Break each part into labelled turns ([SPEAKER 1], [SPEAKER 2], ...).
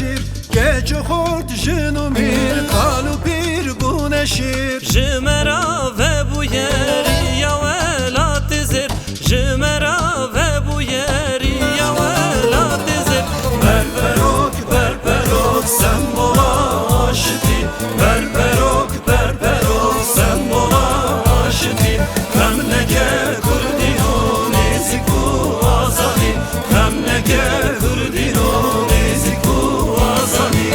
[SPEAKER 1] شیر گچ خورد جنو میر قالو پیر گونه شیر
[SPEAKER 2] جمرا و بویری یا ولات زر جمرا و بویری یا ولات زر
[SPEAKER 1] بربروک بربروک sen bola aşıti بربروک بربروک sen bola aşıti Memleke kurdino nezik bu azadi Memleke kurdino nezik bu azadi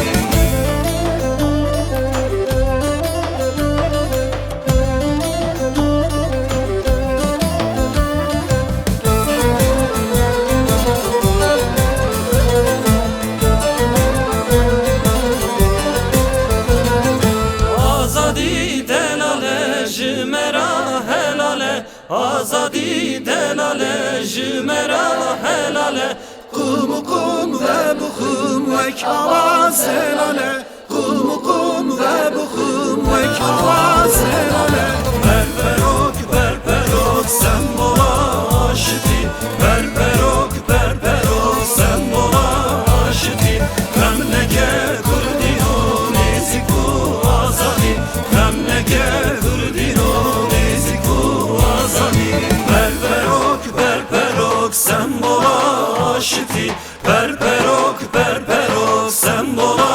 [SPEAKER 2] Azadi delale jümera helale
[SPEAKER 1] Kum kum ve bukum ve kavaz helale Kum kum ve bukum ve kavaz helale Berberok berberok sen bola aşıti Berberok berberok sen bola aşıti Memleke kurdino nezik bu azadi Memleke kurdino nezik bu azadi Berberok berberok sen bola aşıti Berberok berberok sen bola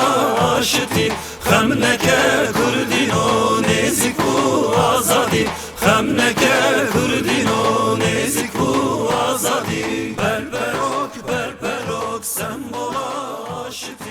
[SPEAKER 1] aşıti Memleke kurdino nezik bu azadi Memleke kurdino nezik bu azadi Berberok berberok sen bola aşıti